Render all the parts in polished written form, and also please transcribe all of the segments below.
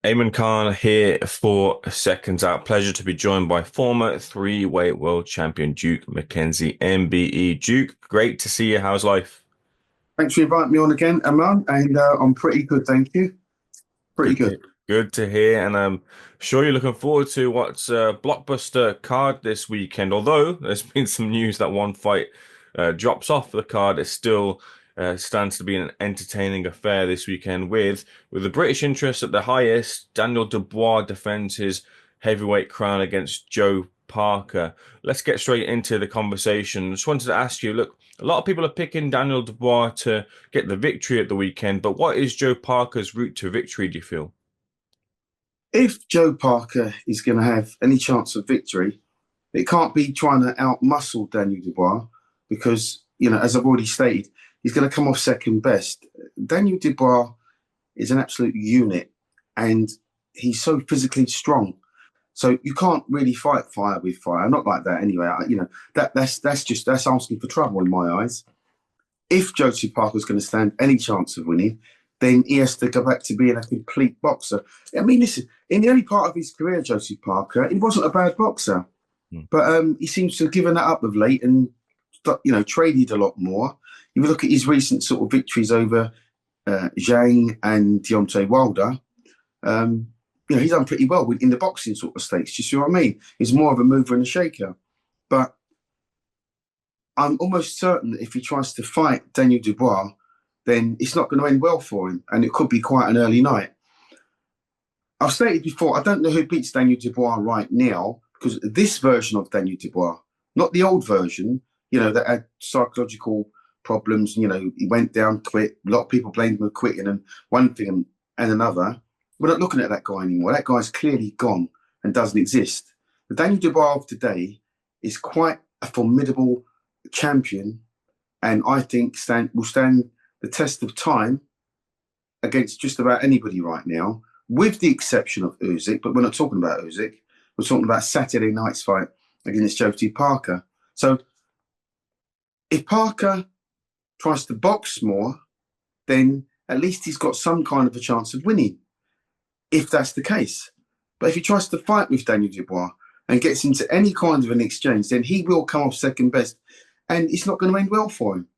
Ayman Khan here for Seconds Out. Pleasure to be joined by former three-weight world champion Duke McKenzie MBE. Duke, great to see you. How's life? Thanks for inviting me on again, Amman, and I'm pretty good, thank you. Pretty Good good. to, good to hear, and I'm sure you're looking forward to what's a blockbuster card this weekend. Although there's been some news that one fight drops off the card, it still stands to be an entertaining affair this weekend with the British interest at the highest. Daniel Dubois defends his heavyweight crown against Joe Parker. Let's get straight into the conversation. Just wanted to ask you, look, a lot of people are picking Daniel Dubois to get the victory at the weekend, but what is Joe Parker's route to victory, do you feel? If Joe Parker is going to have any chance of victory, it can't be trying to outmuscle Daniel Dubois because, as I've already stated, he's going to come off second best. Daniel Dubois is an absolute unit and he's so physically strong. So you can't really fight fire with fire. Not like that anyway. That's asking for trouble in my eyes. If Josie Parker's going to stand any chance of winning, then he has to go back to being a complete boxer. I mean, listen, in the early part of his career, Josie Parker, he wasn't a bad boxer, Hmm. but he seems to have given that up of late and, traded a lot more. If you look at his recent sort of victories over Zhang and Deontay Wilder, he's done pretty well in the boxing sort of stakes. Do you see what I mean? He's more of a mover and a shaker. But I'm almost certain that if he tries to fight Daniel Dubois, then it's not going to end well for him, and it could be quite an early night. I've stated before, I don't know who beats Daniel Dubois right now, because this version of Daniel Dubois, not the old version, that had psychological problems, he went down, quit. A lot of people blamed him for quitting and one thing and another. We're not looking at that guy anymore. That guy's clearly gone and doesn't exist. The Daniel Dubois of today is quite a formidable champion, and I think will stand the test of time against just about anybody right now, with the exception of Usyk. But we're not talking about Usyk. We're talking about Saturday night's fight against Josie Parker. So if Parker tries to box more, then at least he's got some kind of a chance of winning, if that's the case. But if he tries to fight with Daniel Dubois and gets into any kind of an exchange, then he will come off second best, and it's not going to end well for him.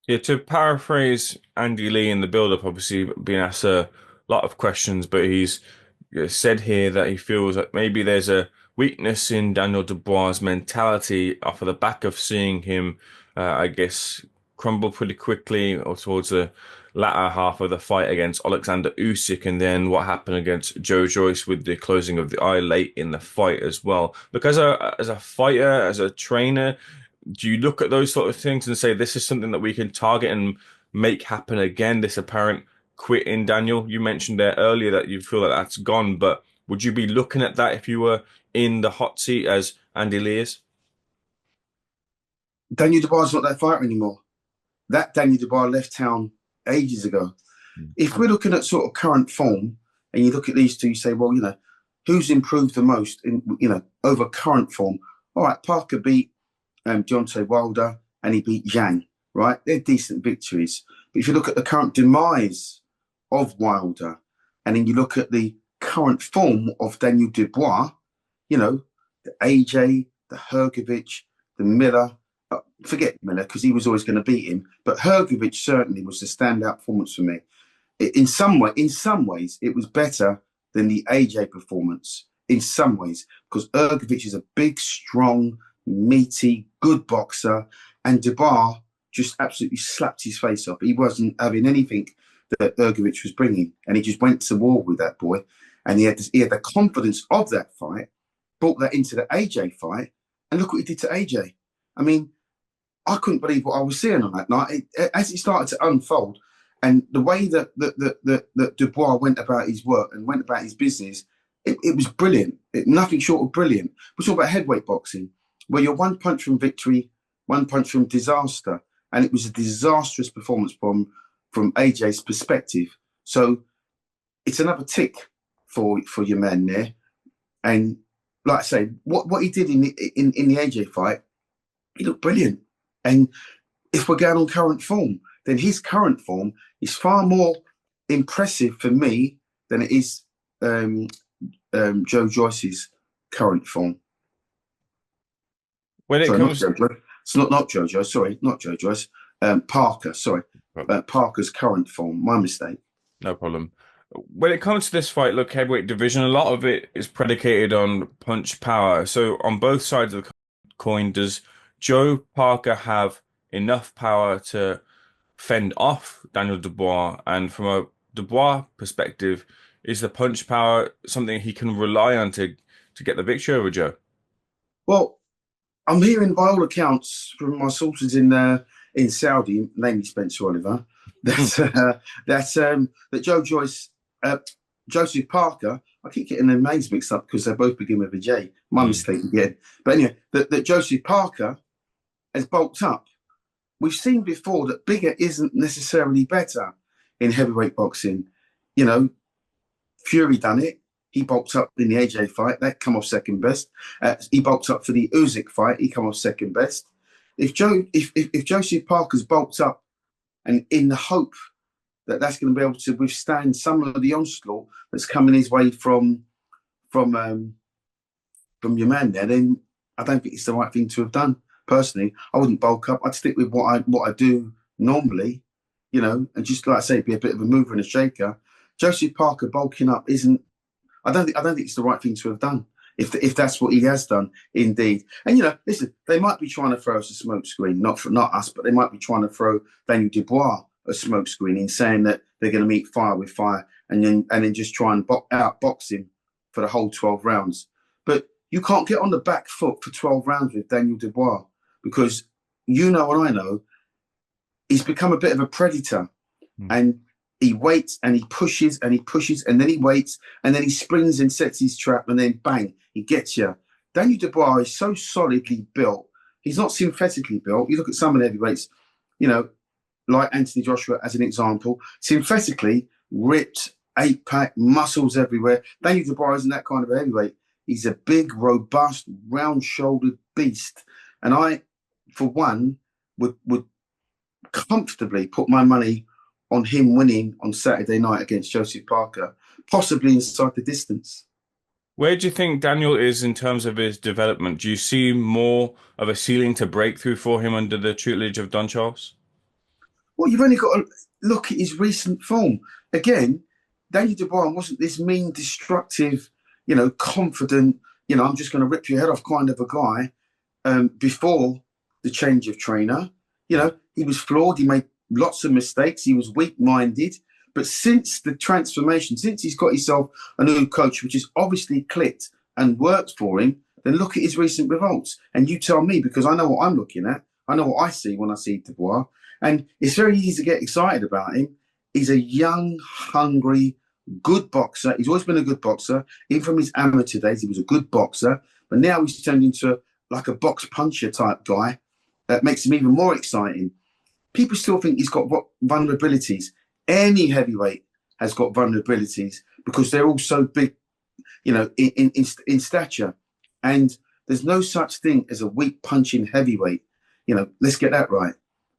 Yeah, to paraphrase Andy Lee in the build-up, obviously being asked a lot of questions, but he's said here that he feels that maybe there's a weakness in Daniel Dubois' mentality off of the back of seeing him, I guess, crumble pretty quickly or towards the latter half of the fight against Alexander Usyk, and then what happened against Joe Joyce with the closing of the eye late in the fight as well. Because as a fighter, as a trainer, do you look at those sort of things and say this is something that we can target and make happen again? This apparent quit in Daniel. You mentioned there earlier that you feel that that's gone, but would you be looking at that if you were in the hot seat as Andy Lee is? Daniel Dubois is not that fighter anymore. That Daniel Dubois left town ages ago. If we're looking at sort of current form, and you look at these two, you say, well, who's improved the most in over current form? All right, Parker beat Deontay Wilder and he beat Zhang, right? They're decent victories. But if you look at the current demise of Wilder, and then you look at the current form of Daniel Dubois, the AJ, the Hrgovic, the Miller, forget Miller because he was always going to beat him, but Hrgovic certainly was the standout performance for me. In some ways, it was better than the AJ performance. In some ways, because Hrgovic is a big, strong, meaty, good boxer, and Dubois just absolutely slapped his face off. He wasn't having anything that Hrgovic was bringing, and he just went to war with that boy. And he had the confidence of that fight, brought that into the AJ fight, and look what he did to AJ. I mean, I couldn't believe what I was seeing on that night. As it started to unfold, and the way that Dubois went about his work and went about his business, it was brilliant. Nothing short of brilliant. We're talking about heavyweight boxing, where you're one punch from victory, one punch from disaster. And it was a disastrous performance from AJ's perspective. So it's another tick for your man there. And like I say, what he did in the AJ fight, he looked brilliant. And if we're going on current form, then his current form is far more impressive for me than it is um, Joe Joyce's current form? When it Sorry, not comes, Joe Joyce. It's not Joe Joyce. Sorry, not Joe Joyce. Parker. Sorry, Parker's current form. My mistake. no problem. When it comes to this fight, look, heavyweight division, a lot of it is predicated on punch power. So on both sides of the coin, does Joe Parker have enough power to fend off Daniel Dubois? And from a Dubois perspective, is the punch power something he can rely on to get the victory over Joe? Well, I'm hearing by all accounts from my sources in Saudi, namely Spencer Oliver, Hmm. that Joe Joyce, Joseph Parker. I keep getting their names mixed up because they both begin with a J. My Hmm. mistake again. But anyway, that Joseph Parker has bulked up. We've seen before that bigger isn't necessarily better in heavyweight boxing. You know, Fury done it. He bulked up in the AJ fight. That come off second best. He bulked up for the Usyk fight. He come off second best. If Joseph Parker's bulked up and in the hope that that's going to be able to withstand some of the onslaught that's coming his way from your man there, then I don't think it's the right thing to have done. Personally, I wouldn't bulk up. I'd stick with what I do normally, and just like I say, be a bit of a mover and a shaker. Joseph Parker bulking up isn't. I don't think it's the right thing to have done. If that's what he has done, indeed. And listen, they might be trying to throw us a smoke screen, not us, but they might be trying to throw Daniel Dubois a smoke screen in saying that they're going to meet fire with fire, and then just try and outbox him for the whole 12 rounds. But you can't get on the back foot for 12 rounds with Daniel Dubois because and I know he's become a bit of a predator, and he waits and he pushes and he pushes and then he waits and then he springs and sets his trap and then bang, he gets you. Daniel Dubois is so solidly built. He's not synthetically built. You look at some of the heavyweights, like Anthony Joshua as an example, synthetically ripped, 8-pack, muscles everywhere. Daniel Dubois isn't that kind of a heavyweight. He's a big, robust, round-shouldered beast. And I, for one, would comfortably put my money on him winning on Saturday night against Joseph Parker, possibly inside the distance. Where do you think Daniel is in terms of his development? Do you see more of a ceiling to break through for him under the tutelage of Don Charles? Well, you've only got to look at his recent form. Again, Daniel Dubois wasn't this mean, destructive, confident, I'm just going to rip your head off kind of a guy before the change of trainer. He was flawed. He made lots of mistakes. He was weak-minded. But since the transformation, since he's got himself a new coach, which has obviously clicked and worked for him, then look at his recent results. And you tell me, because I know what I'm looking at. I know what I see when I see Dubois. And it's very easy to get excited about him. He's a young, hungry, good boxer. He's always been a good boxer. Even from his amateur days, he was a good boxer. But now he's turned into like a box puncher type guy. That makes him even more exciting. People still think he's got vulnerabilities. Any heavyweight has got vulnerabilities because they're all so big, in stature. And there's no such thing as a weak punching heavyweight. Let's get that right.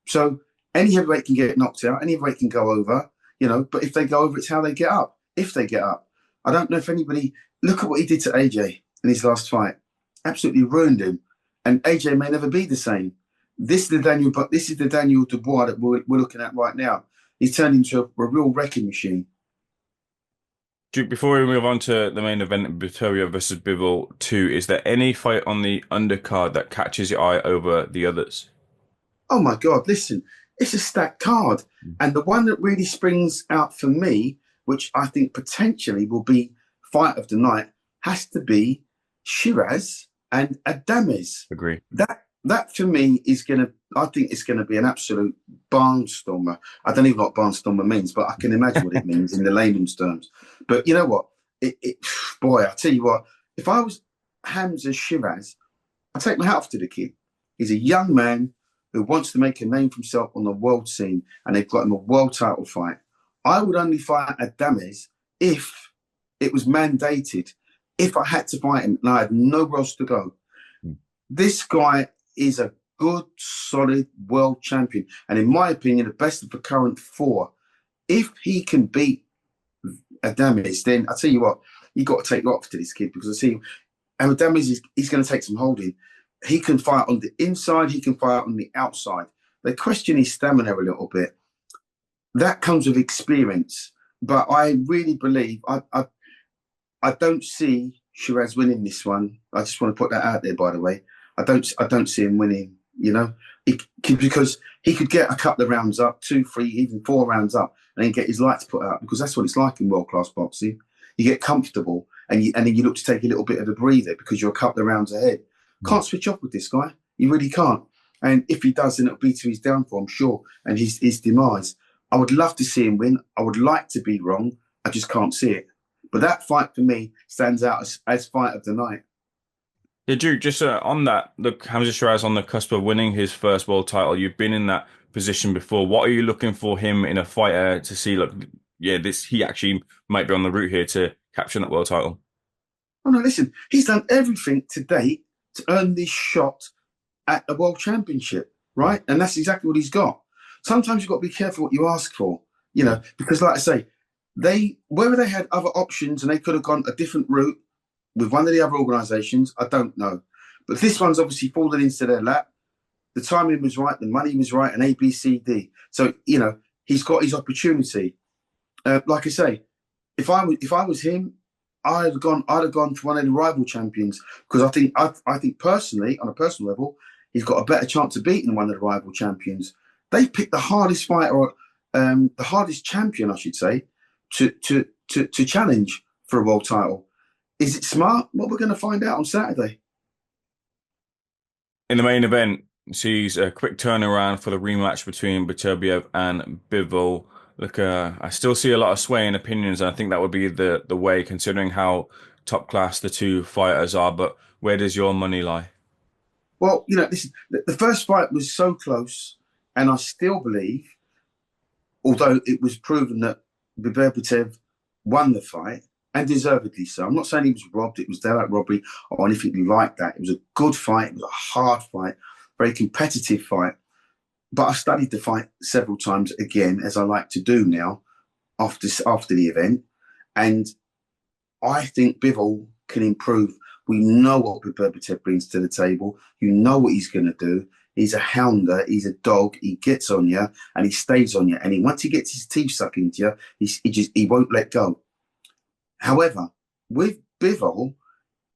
So any heavyweight can get knocked out. Any heavyweight can go over, but if they go over, it's how they get up. If they get up. I don't know if anybody, look at what he did to AJ in his last fight. Absolutely ruined him. And AJ may never be the same. This is the Daniel Dubois that we're looking at right now. He's turned into a real wrecking machine. Duke, before we move on to the main event, Beterbiev versus Bivol 2, is there any fight on the undercard that catches your eye over the others? Oh my God, listen, it's a stacked card. And the one that really springs out for me, which I think potentially will be fight of the night, has to be Sheeraz and Adames. Agree. That for me I think it's gonna be an absolute barnstormer. I don't even know what barnstormer means, but I can imagine what it means in the layman's terms. But you know what? Boy, I tell you what, if I was Hamzah Sheeraz, I'd take my hat off to the kid. He's a young man who wants to make a name for himself on the world scene, and they've got him a world title fight. I would only fight Adames if it was mandated, if I had to fight him and I had nowhere else to go. This guy is a good, solid world champion. And in my opinion, the best of the current four. If he can beat Adames, then I tell you what, you got to take off to this kid because I see Adames he's going to take some holding. He can fight on the inside, he can fight on the outside. They question his stamina a little bit. That comes with experience. But I really believe I don't see Sheeraz winning this one. I just want to put that out there, by the way. I don't see him winning. Because he could get a couple of rounds up, 2, 3, even 4 rounds up, and then get his lights put out because that's what it's like in world class boxing. You get comfortable and then you look to take a little bit of a breather because you're a couple of rounds ahead. Can't switch off with this guy. You really can't. And if he does, then it'll be to his downfall, I'm sure, and his demise. I would love to see him win. I would like to be wrong. I just can't see it. But that fight for me stands out as fight of the night. Yeah, Duke, just on that, look, Hamzah Sheeraz on the cusp of winning his first world title. You've been in that position before. What are you looking for him in a fighter to see? Look, yeah, he actually might be on the route here to capturing that world title. Oh no, listen, he's done everything to date to earn this shot at a world championship, right? And that's exactly what he's got. Sometimes you've got to be careful what you ask for, because like I say, whether they had other options and they could have gone a different route with one of the other organisations, I don't know. But this one's obviously fallen into their lap. The timing was right, the money was right, and A, B, C, D. So, he's got his opportunity. Like I say, if I was him, I'd have gone for one of the rival champions because I think personally, on a personal level, he's got a better chance of beating one of the rival champions. They picked the hardest fighter, the hardest champion, I should say, to challenge for a world title. Is it smart? Well, we're going to find out on Saturday. In the main event, sees a quick turnaround for the rematch between Beterbiev and Bivol. Look, I still see a lot of swaying opinions, and I think that would be the way, considering how top class the two fighters are. But where does your money lie? Well, listen, the first fight was so close, and I still believe, although it was proven that Beterbiev won the fight, and deservedly so. I'm not saying he was robbed, it was daylight robbery or anything like that. It was a good fight, it was a hard fight, very competitive fight. But I studied the fight several times again, as I like to do now, after the event. And I think Bivol can improve. We know what Beterbiev brings to the table. You know what he's going to do. He's a hounder. He's a dog. He gets on you and he stays on you. And once he gets his teeth stuck into you, he won't let go. However, with Bivol,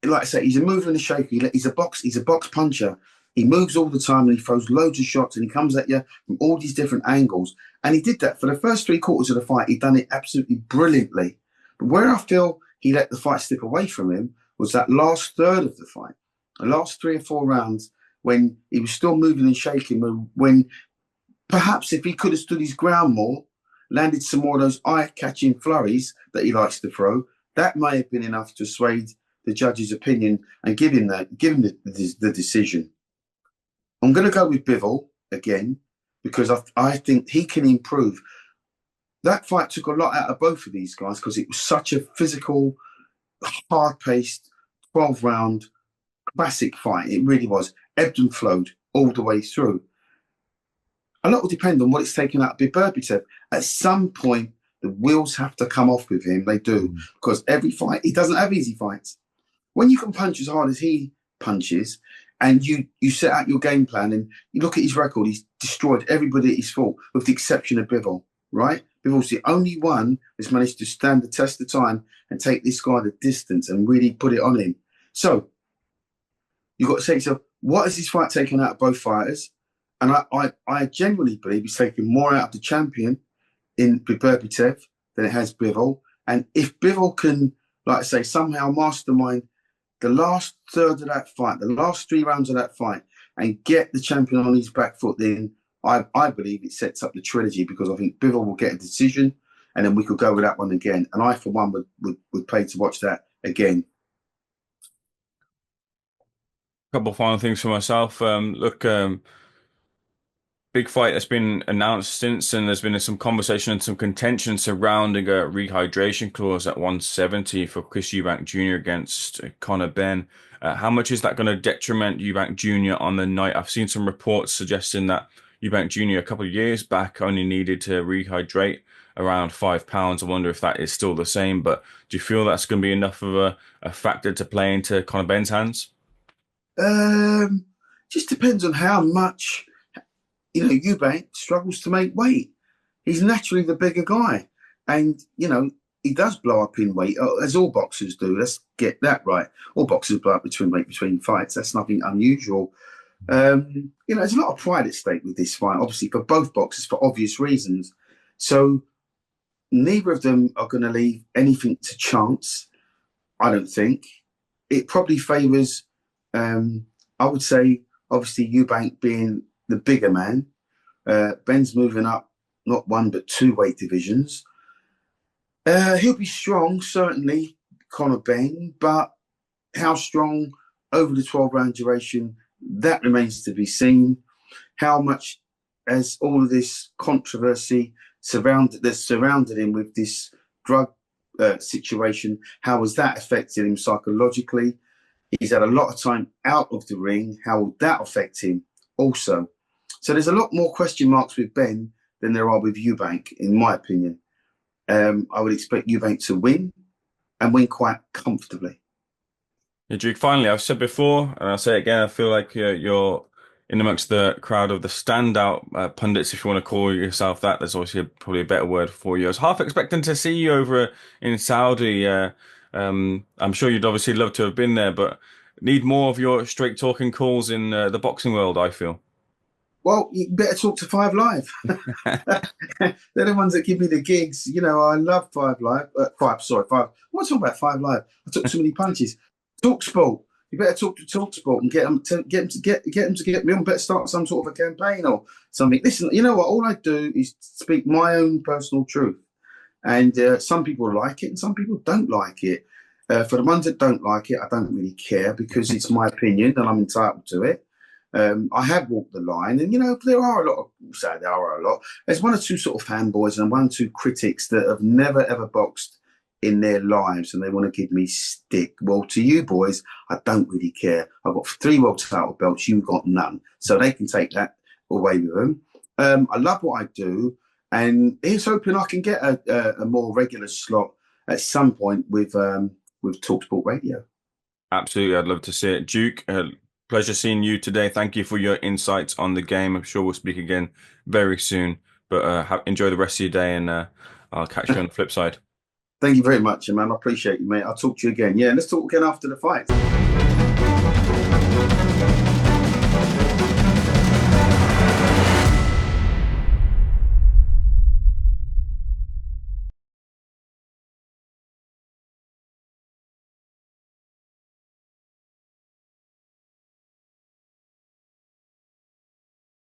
like I say, he's a mover and a shaker. He's a box puncher. He moves all the time and he throws loads of shots and he comes at you from all these different angles. And he did that for the first 3/4 of the fight. He'd done it absolutely brilliantly. But where I feel he let the fight slip away from him was that last third of the fight, the last 3 or 4 rounds, when he was still moving and shaking, when perhaps if he could have stood his ground more, landed some more of those eye-catching flurries that he likes to throw, that may have been enough to sway the judge's opinion and give him the decision. I'm going to go with Bivol again because I think he can improve. That fight took a lot out of both of these guys because it was such a physical, hard-paced, 12-round, classic fight. It really was. Ebbed and flowed all the way through. A lot will depend on what it's taken out of Beterbiev. At some point, the wheels have to come off with him. They do. Because every fight, he doesn't have easy fights. When you can punch as hard as he punches, and you set out your game plan, and you look at his record, he's destroyed everybody at his fault, with the exception of Bivol, right? Bivol's the only one that's managed to stand the test of time and take this guy the distance and really put it on him. So you've got to say to yourself, what has this fight taken out of both fighters? And I genuinely believe he's taken more out of the champion in Beterbiev than it has Bivol. And if Bivol can, like I say, somehow mastermind the last third of that fight, the last 3 rounds of that fight, and get the champion on his back foot, then I believe it sets up the trilogy because I think Bivol will get a decision and then we could go with that one again. And I, for one, would pay to watch that again. Couple of final things for myself. Big fight that's been announced since, and there's been some conversation and some contention surrounding a rehydration clause at 170 for Chris Eubank Jr. against Conor Benn. How much is that going to detriment Eubank Jr. on the night? I've seen some reports suggesting that Eubank Jr. a couple of years back only needed to rehydrate around 5 pounds. I wonder if that is still the same, but do you feel that's going to be enough of a factor to play into Conor Benn's hands? Um, just depends on how much Eubank struggles to make weight. He's naturally the bigger guy, and he does blow up in weight, as all boxers do. Let's get that right. All boxers blow up between fights. That's nothing unusual. There's a lot of pride at stake with this fight, obviously for both boxers for obvious reasons. So neither of them are going to leave anything to chance. I don't think it probably favours. I would say, obviously, Eubank being the bigger man. Benn's moving up not one but two weight divisions. He'll be strong, certainly, Conor Benn, but how strong over the 12-round duration, that remains to be seen. How much has all of this controversy that's surrounded him with this drug situation, how has that affected him psychologically? He's had a lot of time out of the ring. How will that affect him also? So there's a lot more question marks with Benn than there are with Eubank, in my opinion. I would expect Eubank to win and win quite comfortably. Yeah, Duke, finally, I've said before, and I'll say it again, I feel like you're in amongst the crowd of the standout pundits, if you want to call yourself that. There's obviously probably a better word for you. I was half expecting to see you over in Saudi. I'm sure you'd obviously love to have been there, but need more of your straight talking calls in the boxing world, I feel. Well, you better talk to Five Live. They're the ones that give me the gigs. I love Five Live. Five. I'm not talking about Five Live. I took too many punches. Talk Sport. You better talk to Talk Sport and get them to get me on. Better start some sort of a campaign or something. Listen, you know what? All I do is speak my own personal truth, and some people like it and some people don't like it. For the ones that don't like it, I don't really care because it's my opinion and I'm entitled to it. I have walked the line, and there are a lot of say there are a lot. There's one or two sort of fanboys and one or two critics that have never ever boxed in their lives, and they want to give me stick. Well, to you boys, I don't really care. I've got 3 world title belts, you've got none, so they can take that away with them. I love what I do, and here's hoping I can get a more regular slot at some point with Talksport Radio. Absolutely, I'd love to see it. Duke, pleasure seeing you today. Thank you for your insights on the game. I'm sure we'll speak again very soon, but enjoy the rest of your day, and I'll catch you on the flip side. Thank you very much, man. I appreciate you, mate. I'll talk to you again. Yeah, let's talk again after the fight.